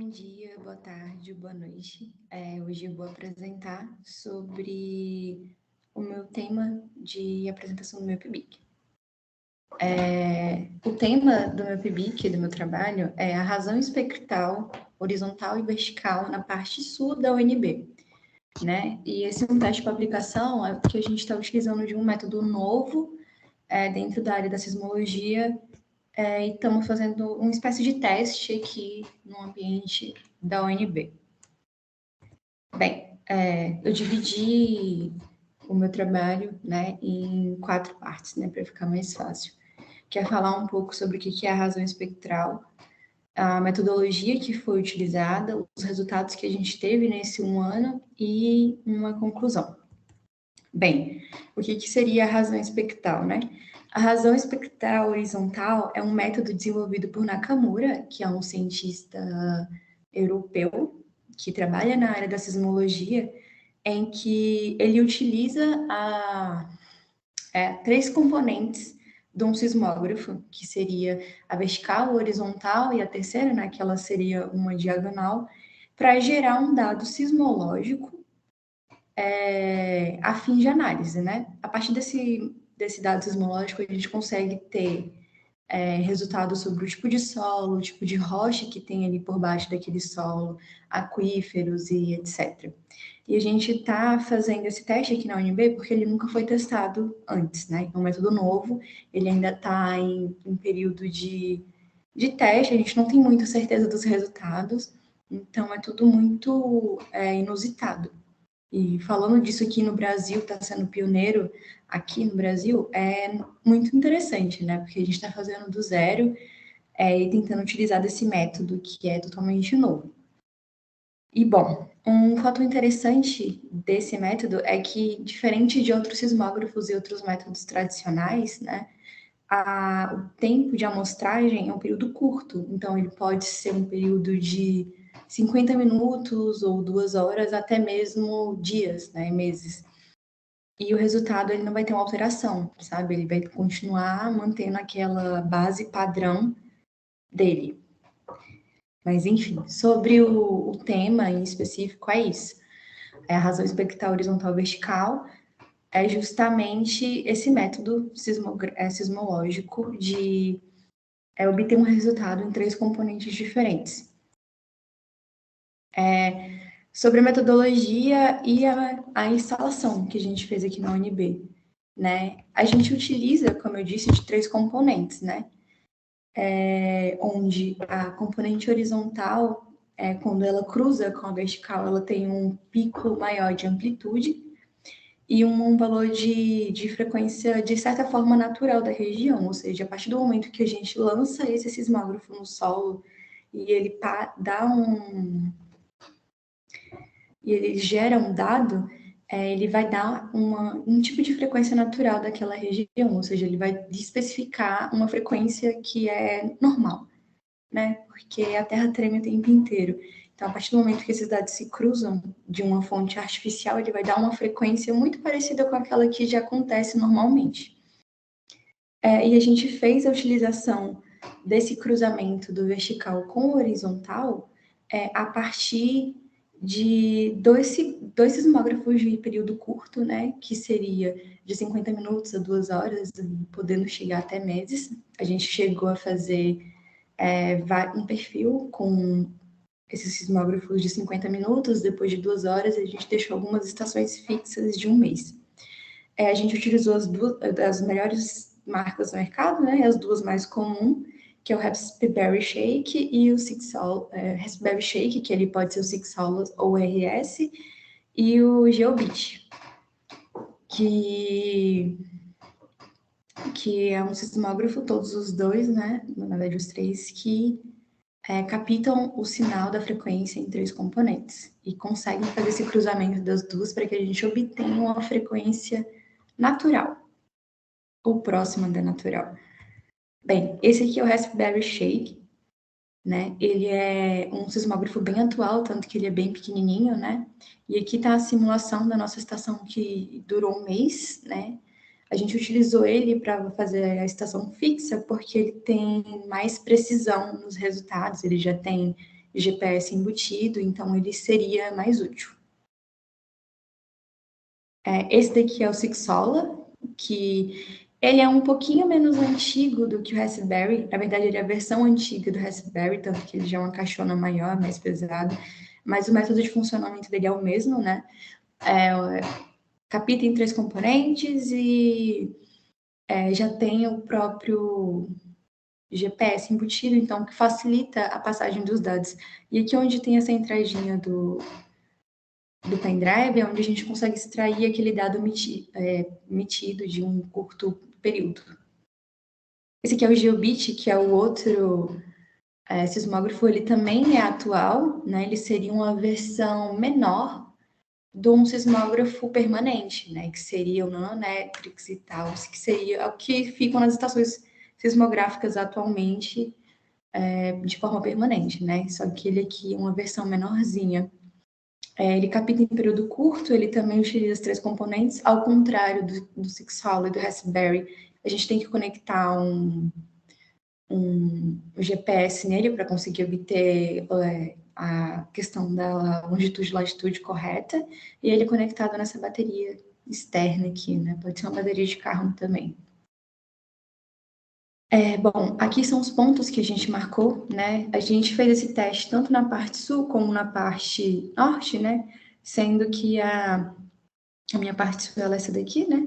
Bom dia, boa tarde, boa noite. Hoje eu vou apresentar sobre o meu tema de apresentação do meu PIBIC. O tema do meu PIBIC, do meu trabalho, é a razão espectral, horizontal e vertical na parte sul da UNB. Né? E esse é um teste para aplicação é porque a gente está utilizando de um método novo dentro da área da sismologia e estamos fazendo uma espécie de teste aqui no ambiente da UNB. Bem, eu dividi o meu trabalho, né, em 4 partes, né, para ficar mais fácil. Que é falar um pouco sobre o que é a razão espectral, a metodologia que foi utilizada, os resultados que a gente teve nesse 1 ano e uma conclusão. Bem, o que seria a razão espectral, né? A razão espectral horizontal é um método desenvolvido por Nakamura, que é um cientista europeu que trabalha na área da sismologia, em que ele utiliza 3 componentes de um sismógrafo, que seria a vertical, a horizontal e a terceira, né, que ela seria uma diagonal, para gerar um dado sismológico a fim de análise, né? A partir desse dado sismológico, a gente consegue ter resultados sobre o tipo de solo, o tipo de rocha que tem ali por baixo daquele solo, aquíferos e etc. E a gente está fazendo esse teste aqui na UNB porque ele nunca foi testado antes, né? É um método novo, ele ainda está em período de teste, a gente não tem muita certeza dos resultados, então é tudo muito inusitado. E falando disso aqui no Brasil, está sendo pioneiro aqui no Brasil, é muito interessante, né? Porque a gente está fazendo do zero e tentando utilizar desse método que é totalmente novo. E, bom, um fator interessante desse método é que, diferente de outros sismógrafos e outros métodos tradicionais, né? O tempo de amostragem é um período curto, então ele pode ser um período de 50 minutos ou 2 horas, até mesmo dias, né, meses. E o resultado ele não vai ter uma alteração, sabe? Ele vai continuar mantendo aquela base padrão dele. Mas, enfim, sobre o tema em específico é isso. A razão espectral horizontal vertical é justamente esse método sismológico de obter um resultado em 3 componentes diferentes. Sobre a metodologia e a instalação que a gente fez aqui na UNB, né? A gente utiliza, como eu disse, de 3 componentes, né? Onde a componente horizontal, quando ela cruza com a vertical, ela tem um pico maior de amplitude e um valor de frequência, de certa forma, natural da região, ou seja, a partir do momento que a gente lança esse sismógrafo no solo e ele ele gera um dado, ele vai dar um tipo de frequência natural daquela região, ou seja, ele vai especificar uma frequência que é normal, né? Porque a Terra treme o tempo inteiro. Então, a partir do momento que esses dados se cruzam de uma fonte artificial, ele vai dar uma frequência muito parecida com aquela que já acontece normalmente. E a gente fez a utilização desse cruzamento do vertical com o horizontal a partir de dois sismógrafos de período curto, né, que seria de 50 minutos a 2 horas, podendo chegar até meses. A gente chegou a fazer um perfil com esses sismógrafos de 50 minutos, depois de 2 horas, a gente deixou algumas estações fixas de 1 mês. A gente utilizou as melhores marcas do mercado, né, as 2 mais comuns, que é o Raspberry Shake e o Raspberry Shake, que ele pode ser o Six Solos ou RS, e o Geobit, que é um sismógrafo, todos os 2, né, na verdade os 3, que captam o sinal da frequência em 3 componentes e conseguem fazer esse cruzamento das 2 para que a gente obtenha uma frequência natural, ou próxima da natural. Bem, esse aqui é o Raspberry Shake, né? Ele é um sismógrafo bem atual, tanto que ele é bem pequenininho, né? E aqui está a simulação da nossa estação que durou 1 mês, né? A gente utilizou ele para fazer a estação fixa porque ele tem mais precisão nos resultados, ele já tem GPS embutido, então ele seria mais útil. Esse daqui é o Sixola, que ele é um pouquinho menos antigo do que o Raspberry. Na verdade, ele é a versão antiga do Raspberry, tanto que ele já é uma caixona maior, mais pesado. Mas o método de funcionamento dele é o mesmo, né? Capta em 3 componentes e já tem o próprio GPS embutido, então, que facilita a passagem dos dados. E aqui onde tem essa entradinha do pendrive, é onde a gente consegue extrair aquele dado emitido de um curto período. Esse aqui é o GeoBit, que é o outro sismógrafo, ele também é atual, né? Ele seria uma versão menor de um sismógrafo permanente, né? Que seria o Nanometrics e tal, que seria o que ficam nas estações sismográficas atualmente de forma permanente, né? Só que ele aqui é uma versão menorzinha. Ele capta em período curto, ele também utiliza os 3 componentes, ao contrário do Sixola e do Raspberry, a gente tem que conectar um GPS nele para conseguir obter a questão da longitude e latitude correta, e ele é conectado nessa bateria externa aqui, né? Pode ser uma bateria de carro também. Bom, aqui são os pontos que a gente marcou, né? A gente fez esse teste tanto na parte sul como na parte norte, né? Sendo que a minha parte sul é essa daqui, né?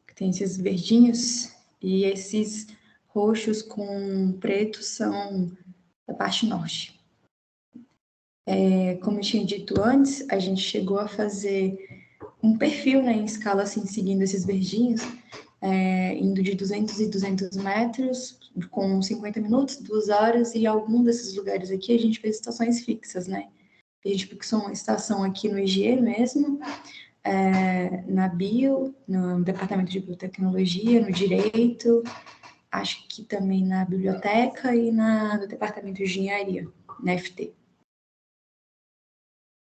Que tem esses verdinhos e esses roxos com preto são da parte norte. Como eu tinha dito antes, a gente chegou a fazer um perfil, né, em escala assim, seguindo esses verdinhos, indo de 200 e 200 metros, com 50 minutos, 2 horas, e algum desses lugares aqui a gente fez estações fixas, né? A gente fixou uma estação aqui no IGE mesmo, na Bio, no Departamento de Biotecnologia, no Direito, acho que também na Biblioteca e no Departamento de Engenharia, na FT.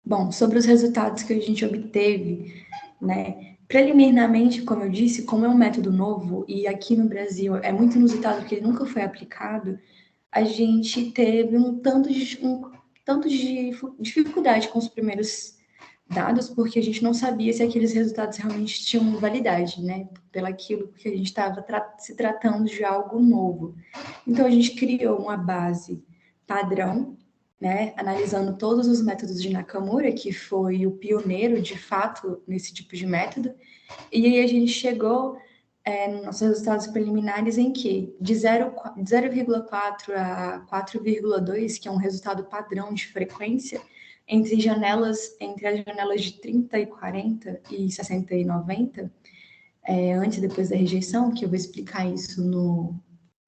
Bom, sobre os resultados que a gente obteve, né? Preliminarmente, como eu disse, como é um método novo e aqui no Brasil é muito inusitado porque ele nunca foi aplicado, a gente teve um tanto de dificuldade com os primeiros dados, porque a gente não sabia se aqueles resultados realmente tinham validade, né? Pelaquilo que a gente estava se tratando de algo novo. Então, a gente criou uma base padrão, né? Analisando todos os métodos de Nakamura, que foi o pioneiro, de fato, nesse tipo de método. E aí a gente chegou nos nossos resultados preliminares em que de 0,4 a 4,2, que é um resultado padrão de frequência, entre as janelas de 30 e 40 e 60 e 90, antes e depois da rejeição, que eu vou explicar isso no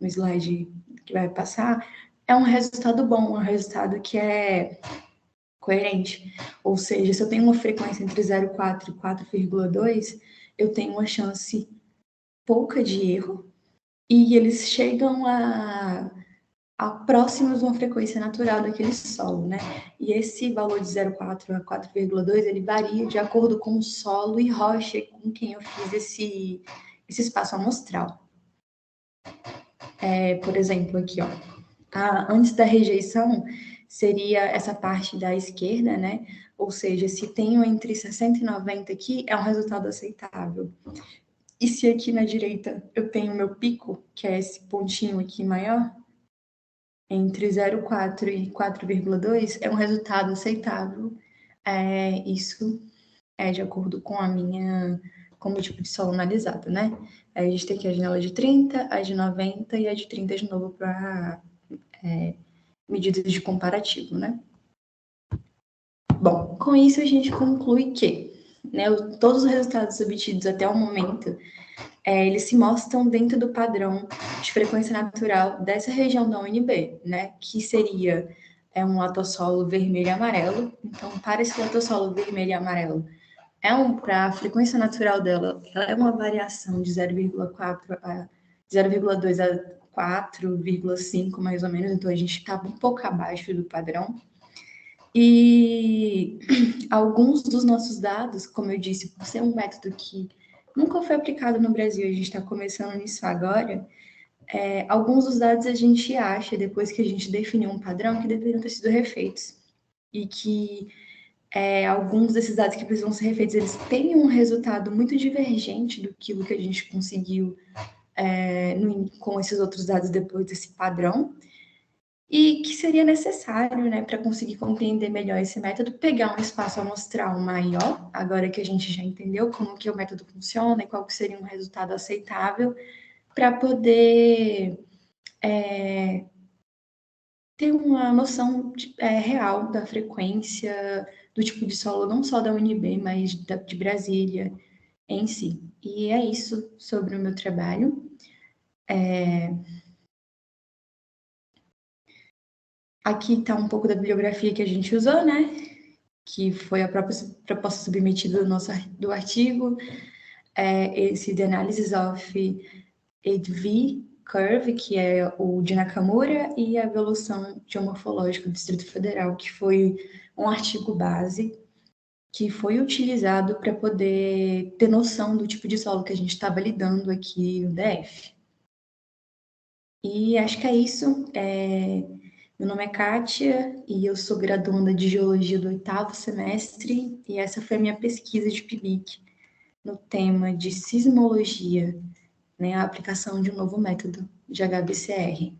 slide que vai passar, é um resultado bom, um resultado que é coerente. Ou seja, se eu tenho uma frequência entre 0,4 e 4,2, eu tenho uma chance pouca de erro, e eles chegam a próximos de uma frequência natural daquele solo, né? E esse valor de 0,4 a 4,2, ele varia de acordo com o solo e rocha com quem eu fiz esse espaço amostral. Por exemplo, aqui, ó, antes da rejeição, seria essa parte da esquerda, né? Ou seja, se tenho entre 60 e 90 aqui, é um resultado aceitável. E se aqui na direita eu tenho meu pico, que é esse pontinho aqui maior, entre 0,4 e 4,2, é um resultado aceitável. Isso é de acordo com com o tipo de solo analisado, né? A gente tem aqui a janela de 30, a de 90 e a de 30 de novo para medidas de comparativo, né? Bom, com isso a gente conclui que, né, todos os resultados obtidos até o momento, eles se mostram dentro do padrão de frequência natural dessa região da UNB, né, que seria um latossolo vermelho e amarelo. Então, para esse latossolo vermelho e amarelo, para a frequência natural dela, ela é uma variação de 0,4 a 0,2 a 4,5 mais ou menos, então a gente está um pouco abaixo do padrão. E alguns dos nossos dados, como eu disse, por ser um método que nunca foi aplicado no Brasil, a gente está começando nisso agora, alguns dos dados a gente acha, depois que a gente definiu um padrão, que deveriam ter sido refeitos. e que alguns desses dados que precisam ser refeitos, eles têm um resultado muito divergente do que a gente conseguiu com esses outros dados depois desse padrão, e que seria necessário, né, para conseguir compreender melhor esse método, pegar um espaço amostral maior, agora que a gente já entendeu como que o método funciona e qual que seria um resultado aceitável, para poder ter uma noção real da frequência do tipo de solo, não só da UNB, mas de Brasília em si. E é isso sobre o meu trabalho. Aqui está um pouco da bibliografia que a gente usou, né? Que foi a própria proposta submetida do artigo. Esse The Analysis of EDV Curve, que é o de Nakamura, e a Evolução Geomorfológica do Distrito Federal, que foi um artigo base que foi utilizado para poder ter noção do tipo de solo que a gente estava lidando aqui no DF. E acho que é isso. Meu nome é Kátia e eu sou graduanda de Geologia do 8º semestre, e essa foi a minha pesquisa de PIBIC no tema de sismologia, né, a aplicação de um novo método de HBCR.